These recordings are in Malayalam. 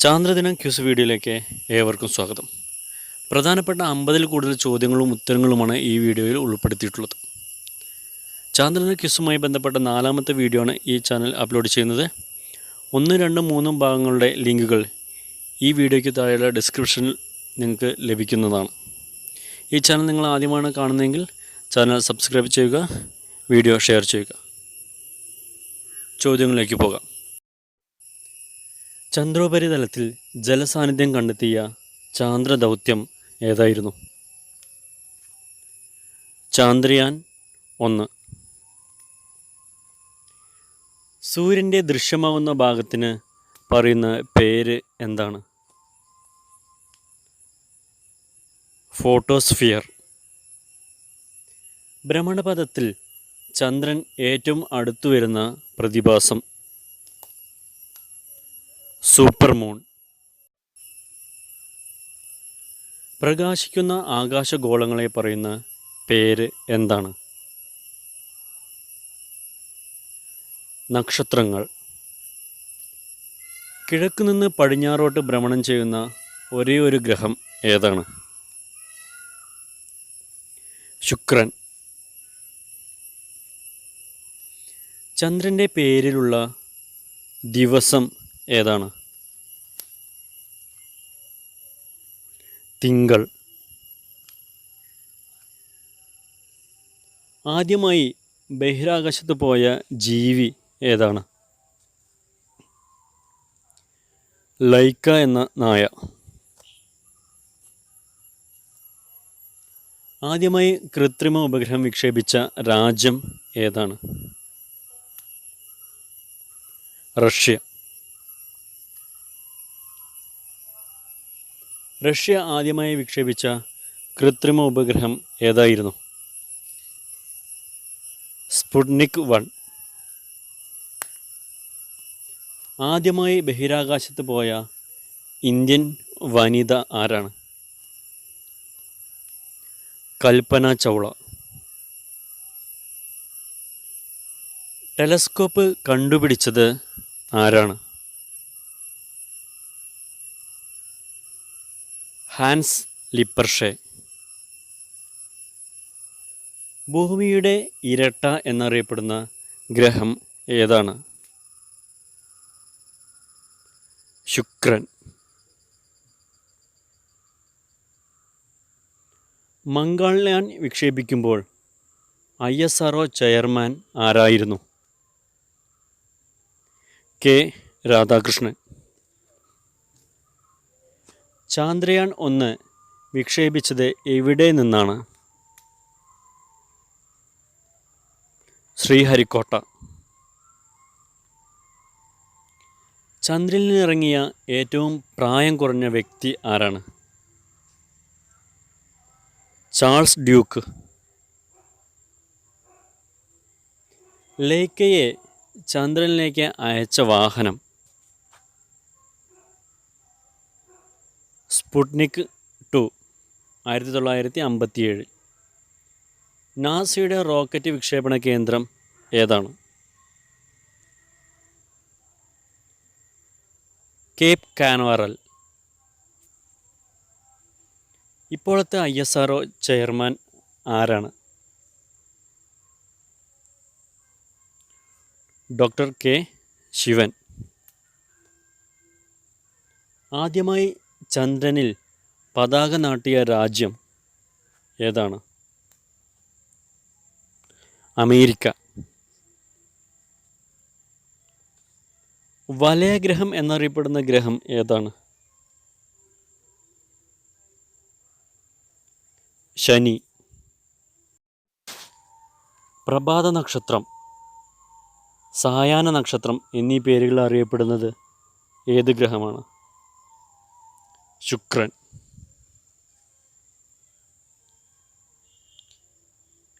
ചാന്ദ്രദിനം ക്യൂസ് വീഡിയോയിലേക്ക് ഏവർക്കും സ്വാഗതം. പ്രധാനപ്പെട്ട 50-ൽ കൂടുതൽ ചോദ്യങ്ങളും ഉത്തരങ്ങളുമാണ് ഈ വീഡിയോയിൽ ഉൾപ്പെടുത്തിയിട്ടുള്ളത്. ചാന്ദ്രദിന ക്യൂസുമായി ബന്ധപ്പെട്ട 4-ാമത്തെ വീഡിയോ ആണ് ഈ ചാനൽ അപ്ലോഡ് ചെയ്യുന്നത്. 1, 2, 3 ഭാഗങ്ങളുടെ ലിങ്കുകൾ ഈ വീഡിയോയ്ക്ക് താഴെയുള്ള ഡിസ്ക്രിപ്ഷനിൽ നിങ്ങൾക്ക് ലഭിക്കുന്നതാണ്. ഈ ചാനൽ നിങ്ങൾ ആദ്യമാണ് കാണുന്നതെങ്കിൽ ചാനൽ സബ്സ്ക്രൈബ് ചെയ്യുക, വീഡിയോ ഷെയർ ചെയ്യുക. ചോദ്യങ്ങളിലേക്ക് പോകാം. ചന്ദ്രോപരിതലത്തിൽ ജലസാന്നിധ്യം കണ്ടെത്തിയ ചാന്ദ്രദൗത്യം ഏതായിരുന്നു? ചാന്ദ്രയാൻ 1. സൂര്യൻ്റെ ദൃശ്യമാകുന്ന ഭാഗത്തിന് പറയുന്ന പേര് എന്താണ്? ഫോട്ടോസ്ഫിയർ. ഭ്രമണപഥത്തിൽ ചന്ദ്രൻ ഏറ്റവും അടുത്തു വരുന്ന പ്രതിഭാസം? സൂപ്പർമൂൺ. പ്രകാശിക്കുന്ന ആകാശഗോളങ്ങളെ പറയുന്ന പേര് എന്താണ്? നക്ഷത്രങ്ങൾ. കിഴക്കുനിന്ന് പടിഞ്ഞാറോട്ട് ഭ്രമണം ചെയ്യുന്ന ഒരേ ഒരു ഗ്രഹം ഏതാണ്? ശുക്രൻ. ചന്ദ്രൻ്റെ പേരിലുള്ള ദിവസം ഏതാണ്? തിങ്കൾ. ആദ്യമായി ബഹിരാകാശത്ത് പോയ ജീവി ഏതാണ്? ലൈക്ക എന്ന നായ. ആദ്യമായി കൃത്രിമ ഉപഗ്രഹം വിക്ഷേപിച്ച രാജ്യം ഏതാണ്? റഷ്യ. റഷ്യ ആദ്യമായി വിക്ഷേപിച്ച കൃത്രിമ ഉപഗ്രഹം ഏതായിരുന്നു? സ്പുട്നിക് 1. ആദ്യമായി ബഹിരാകാശത്ത് പോയ ഇന്ത്യൻ വനിത ആരാണ്? കൽപ്പന ചൗള. ടെലസ്കോപ്പ് കണ്ടുപിടിച്ചത് ആരാണ്? ഹാൻസ് ലിപ്പർഷെ. ഭൂമിയുടെ ഇരട്ട എന്നറിയപ്പെടുന്ന ഗ്രഹം ഏതാണ്? ശുക്രൻ. മംഗൾയാൻ വിക്ഷേപിക്കുമ്പോൾ ISRO ചെയർമാൻ ആരായിരുന്നു? കെ രാധാകൃഷ്ണൻ. ചാന്ദ്രയാൻ 1 വിക്ഷേപിച്ചത് എവിടെ നിന്നാണ്? ശ്രീഹരിക്കോട്ട. ചന്ദ്രനിൽ നിന്നിറങ്ങിയ ഏറ്റവും പ്രായം കുറഞ്ഞ വ്യക്തി ആരാണ്? Charles Duke. ലൈക്കയെ ചന്ദ്രനിലേക്ക് അയച്ച വാഹനം? സ്പുട്നിക് 2, 1957. നാസയുടെ റോക്കറ്റ് വിക്ഷേപണ കേന്ദ്രം ഏതാണ്? Cape Canaveral. ഇപ്പോഴത്തെ ISRO ചെയർമാൻ ആരാണ്? Doctor K Sivan. ആദ്യമായി ചന്ദ്രനിൽ പതാക നാട്ടിയ രാജ്യം ഏതാണ്? അമേരിക്ക. വലയഗ്രഹം എന്നറിയപ്പെടുന്ന ഗ്രഹം ഏതാണ്? ശനി. പ്രഭാത നക്ഷത്രം, സായാഹ്ന നക്ഷത്രം എന്നീ പേരുകൾ അറിയപ്പെടുന്നത് ഏത് ഗ്രഹമാണ്? ശുക്രൻ.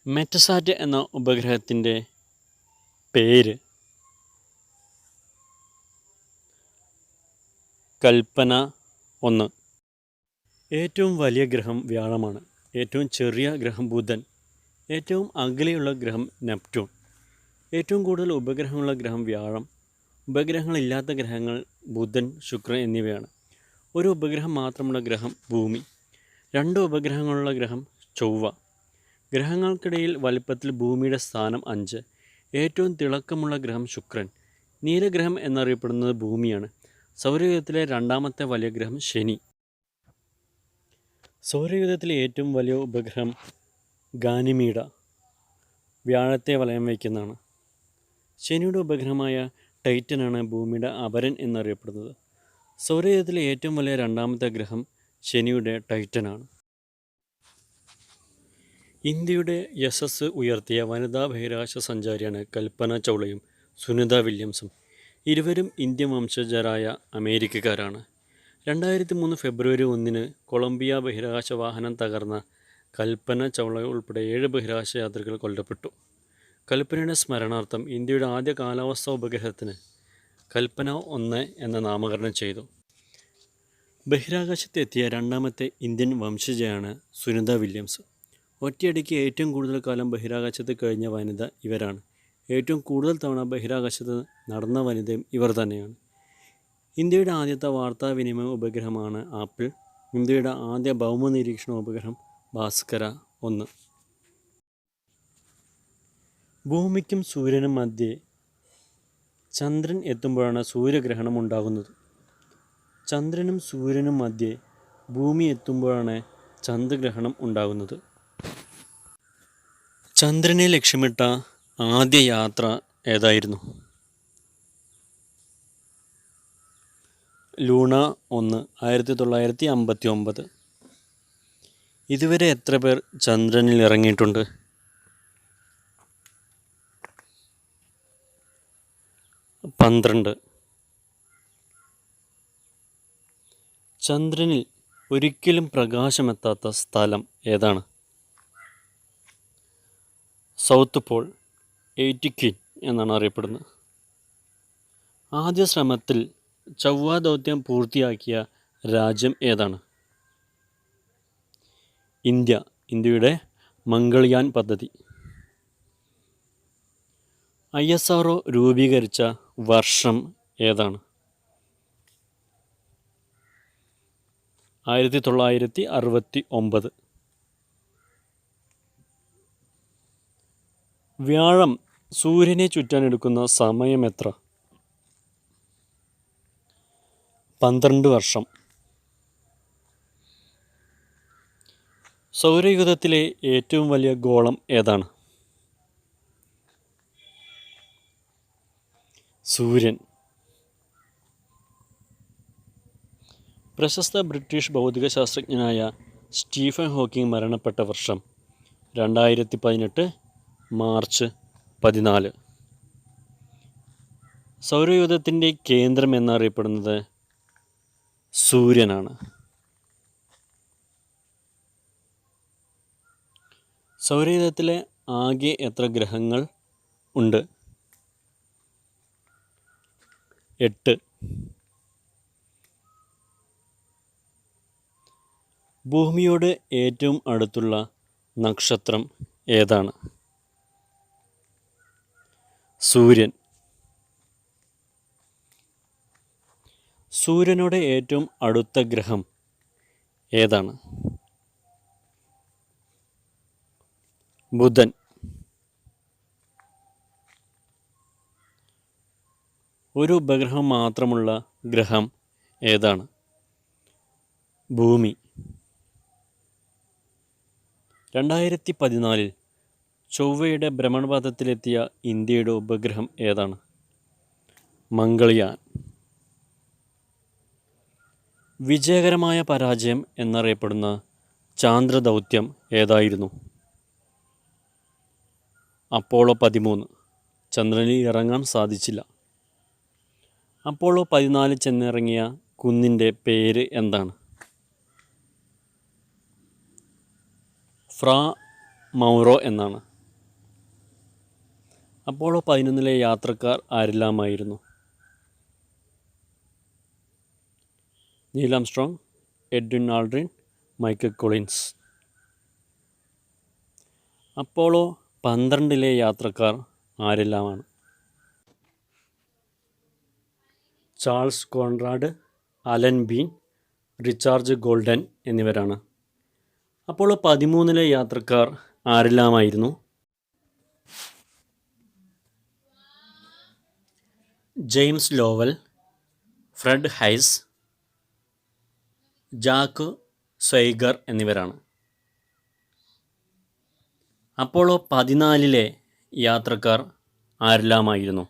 മെറ്റസാറ്റ് എന്ന ഉപഗ്രഹത്തിൻ്റെ പേര്? കൽപ്പന 1. ഏറ്റവും വലിയ ഗ്രഹം വ്യാഴമാണ്. ഏറ്റവും ചെറിയ ഗ്രഹം ബുധൻ. ഏറ്റവും അകലെയുള്ള ഗ്രഹം നെപ്റ്റ്യൂൺ. ഏറ്റവും കൂടുതൽ ഉപഗ്രഹമുള്ള ഗ്രഹം വ്യാഴം. ഉപഗ്രഹങ്ങളില്ലാത്ത ഗ്രഹങ്ങൾ ബുധൻ, ശുക്രൻ എന്നിവയാണ്. ഒരു ഉപഗ്രഹം മാത്രമുള്ള ഗ്രഹം ഭൂമി. 2 ഉപഗ്രഹങ്ങളുള്ള ഗ്രഹം ചൊവ്വ. ഗ്രഹങ്ങൾക്കിടയിൽ വലിപ്പത്തിൽ ഭൂമിയുടെ സ്ഥാനം 5. ഏറ്റവും തിളക്കമുള്ള ഗ്രഹം ശുക്രൻ. നീലഗ്രഹം എന്നറിയപ്പെടുന്നത് ഭൂമിയാണ്. സൗരയൂഥത്തിലെ 2ാമത്തെ വലിയ ഗ്രഹം ശനി. സൗരയൂഥത്തിലെ ഏറ്റവും വലിയ ഉപഗ്രഹം ഗാനിമീഡ വ്യാഴത്തെ വലയം വയ്ക്കുന്നതാണ്. ശനിയുടെ ഉപഗ്രഹമായ ടൈറ്റനാണ് ഭൂമിയുടെ അപരൻ എന്നറിയപ്പെടുന്നത്. സൗരയൂഥത്തിലെ ഏറ്റവും വലിയ 2ാമത്തെ ഗ്രഹം ശനിയുടെ ടൈറ്റനാണ്. ഇന്ത്യയുടെ യശസ് ഉയർത്തിയ വനിതാ ബഹിരാകാശ സഞ്ചാരിയാണ് കൽപ്പന ചൗളയും സുനിത വില്യംസും. ഇരുവരും ഇന്ത്യൻ വംശജരായ അമേരിക്കക്കാരാണ്. 2003 ഫെബ്രുവരി 1 കൊളംബിയ ബഹിരാകാശ വാഹനം തകർന്ന കൽപ്പന ചൗള ഉൾപ്പെടെ 7 ബഹിരാകാശ യാത്രികർ കൊല്ലപ്പെട്ടു. കൽപ്പനയുടെ സ്മരണാർത്ഥം ഇന്ത്യയുടെ ആദ്യ കാലാവസ്ഥാ ഉപഗ്രഹത്തിന് കൽപ്പന 1 എന്ന നാമകരണം ചെയ്തു. ബഹിരാകാശത്തെത്തിയ 2ാമത്തെ ഇന്ത്യൻ വംശജയാണ് സുനിത വില്യംസ്. ഒറ്റയടിക്ക് ഏറ്റവും കൂടുതൽ കാലം ബഹിരാകാശത്ത് കഴിഞ്ഞ വനിത ഇവരാണ്. ഏറ്റവും കൂടുതൽ തവണ ബഹിരാകാശത്ത് നടന്ന വനിതയും ഇവർ തന്നെയാണ്. ഇന്ത്യയുടെ ആദ്യത്തെ വാർത്താവിനിമയ ഉപഗ്രഹമാണ് ആപ്പിൾ. ഇന്ത്യയുടെ ആദ്യ ഭൗമ നിരീക്ഷണ ഉപഗ്രഹം ഭാസ്കര 1. ഭൂമിക്കും സൂര്യനും മധ്യേ ചന്ദ്രൻ എത്തുമ്പോഴാണ് സൂര്യഗ്രഹണം ഉണ്ടാകുന്നത്. ചന്ദ്രനും സൂര്യനും മധ്യേ ഭൂമി എത്തുമ്പോഴാണ് ചന്ദ്രഗ്രഹണം ഉണ്ടാകുന്നത്. ചന്ദ്രനെ ലക്ഷ്യമിട്ട ആദ്യ യാത്ര ഏതായിരുന്നു? ലൂണ 1 1959. ഇതുവരെ എത്ര പേർ ചന്ദ്രനിൽ ഇറങ്ങിയിട്ടുണ്ട്? 12. ചന്ദ്രനിൽ ഒരിക്കലും പ്രകാശമെത്താത്ത സ്ഥലം ഏതാണ്? സൗത്ത് പോൾ, എയ്റ്റിക്വിൻ എന്നാണ് അറിയപ്പെടുന്നത്. ആദ്യ ശ്രമത്തിൽ ചൊവ്വ ദൗത്യം പൂർത്തിയാക്കിയ രാജ്യം ഏതാണ്? ഇന്ത്യ. ഇന്ത്യയുടെ മംഗൾയാൻ പദ്ധതി. ISRO രൂപീകരിച്ച വർഷം ഏതാണ്? 1969. വ്യാഴം സൂര്യനെ ചുറ്റാനെടുക്കുന്ന സമയം എത്ര? 12 വർഷം. സൗരയൂഥത്തിലെ ഏറ്റവും വലിയ ഗോളം ഏതാണ്? സൂര്യൻ. പ്രശസ്ത ബ്രിട്ടീഷ് ഭൗതികശാസ്ത്രജ്ഞനായ സ്റ്റീഫൻ ഹോക്കിംഗ് മരണപ്പെട്ട വർഷം 2018 മാർച്ച് 14. സൗരയൂഥത്തിൻ്റെ കേന്ദ്രം എന്നറിയപ്പെടുന്നത് സൂര്യനാണ്. സൗരയൂഥത്തിലെ ആകെ എത്ര ഗ്രഹങ്ങൾ ഉണ്ട്? 8. ഭൂമിയോട് ഏറ്റവും അടുത്തുള്ള നക്ഷത്രം ഏതാണ്? സൂര്യൻ. സൂര്യനോട് ഏറ്റവും അടുത്ത ഗ്രഹം ഏതാണ്? ബുധൻ. ഒരു ഉപഗ്രഹം മാത്രമുള്ള ഗ്രഹം ഏതാണ്? ഭൂമി. 2014 ചൊവ്വയുടെ ഭ്രമണപഥത്തിലെത്തിയ ഇന്ത്യയുടെ ഉപഗ്രഹം ഏതാണ്? മംഗൾയാൻ. വിജയകരമായ പരാജയം എന്നറിയപ്പെടുന്ന ചാന്ദ്രദൗത്യം ഏതായിരുന്നു? അപ്പോളോ 13. ചന്ദ്രനിൽ ഇറങ്ങാൻ സാധിച്ചില്ല. അപ്പോളോ 14 ചെന്നിറങ്ങിയ കുന്നിൻ്റെ പേര് എന്താണ്? ഫ്രാ മൗറോ എന്നാണ്. അപ്പോളോ 11 യാത്രക്കാർ ആരെല്ലാമായിരുന്നു? Neil Armstrong, Edwin Aldrin, Michael Collins. Apollo 12 യാത്രക്കാർ ആരെല്ലാമാണ്? Charles Conrad, Alan Bean, Richard Gordon എന്നിവരാണ്. അപ്പോളോ 13 യാത്രക്കാർ ആരെല്ലാമായിരുന്നു? James Lovell, Fred Haise, Jack സ്വൈഗർ എന്നിവരാണ്. അപ്പോളോ 14 യാത്രക്കാർ ആരെല്ലാമായിരുന്നു?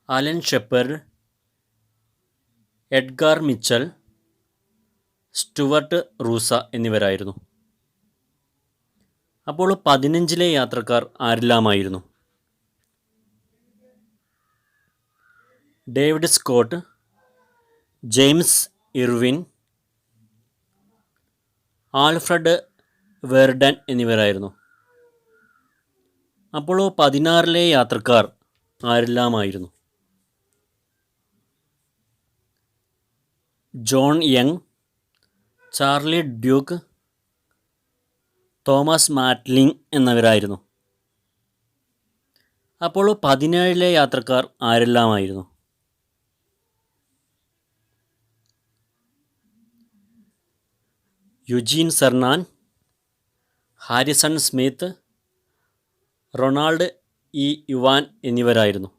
Alan Shepard, Edgar Mitchell, Stuart Roosa എന്നിവരായിരുന്നു. അപ്പോളോ 15 യാത്രക്കാർ ആരെല്ലാമായിരുന്നു? David Scott, James Irwin, Alfred Worden എന്നിവരായിരുന്നു. അപ്പോളോ 16 യാത്രക്കാർ ആരെല്ലാമായിരുന്നു? John Young, Charlie Duke, Thomas മാറ്റ്ലിങ് എന്നിവരായിരുന്നു. അപ്പോളോ 17 യാത്രക്കാർ ആരെല്ലാമായിരുന്നു? Eugene Cernan, Harrison Smith, Ronald E Evans എന്നിവരായിരുന്നു.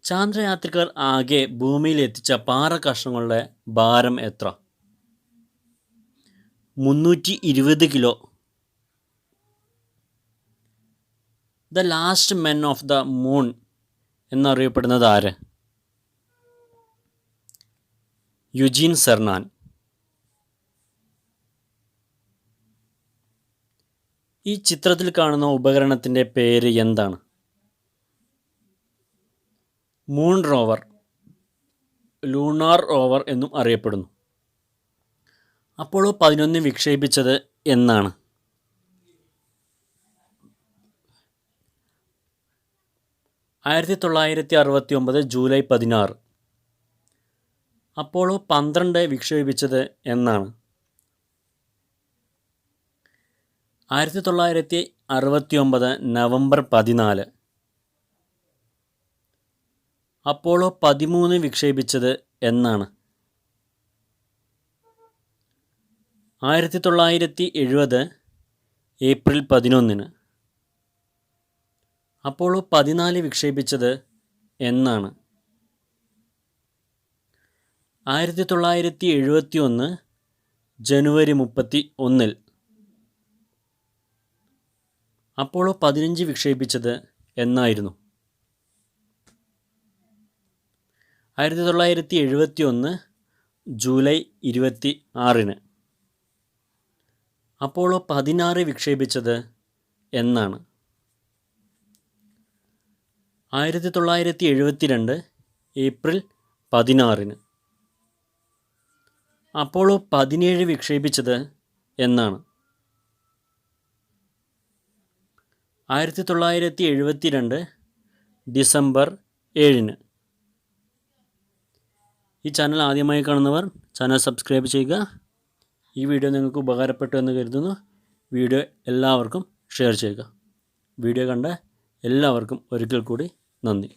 ചാന്ദ്രയാത്രികർ ആകെ ഭൂമിയിൽ എത്തിച്ച പാറ കഷ്ണങ്ങളുടെ ഭാരം എത്ര? 320 kilo. The last men of the moon എന്നറിയപ്പെടുന്നത് ആര്? Eugene Cernan. ഈ ചിത്രത്തിൽ കാണുന്ന ഉപകരണത്തിൻ്റെ പേര് എന്താണ്? മൂൺ റോവർ, ലൂണാർ റോവർ എന്നും അറിയപ്പെടുന്നു. അപ്പോളോ 11 വിക്ഷേപിച്ചത് എന്നാണ്? 1969 ജൂലൈ 16. അപ്പോളോ 12 വിക്ഷേപിച്ചത് എന്നാണ്? 1969 നവംബർ 14. അപ്പോളോ 13 വിക്ഷേപിച്ചത് എന്നാണ്? 1970 ഏപ്രിൽ 11. അപ്പോളോ 14 വിക്ഷേപിച്ചത് എന്നാണ്? 1971 ജനുവരി 31. അപ്പോളോ 15 വിക്ഷേപിച്ചത് എന്നായിരുന്നു? 1971 ജൂലൈ 26. അപ്പോളോ 16 വിക്ഷേപിച്ചത് എന്നാണ്? 1972 ഏപ്രിൽ 16. അപ്പോളോ 17 വിക്ഷേപിച്ചത് എന്നാണ്? 1972 ഡിസംബർ 7. ഈ ചാനൽ ആദ്യമായി കാണുന്നവർ ചാനൽ സബ്സ്ക്രൈബ് ചെയ്യുക. ഈ വീഡിയോ നിങ്ങൾക്ക് ഉപകാരപ്പെട്ടു എന്ന് കരുതുന്നു. വീഡിയോ എല്ലാവർക്കും ഷെയർ ചെയ്യുക. വീഡിയോ കണ്ട എല്ലാവർക്കും ഒരിക്കൽ കൂടി നന്ദി.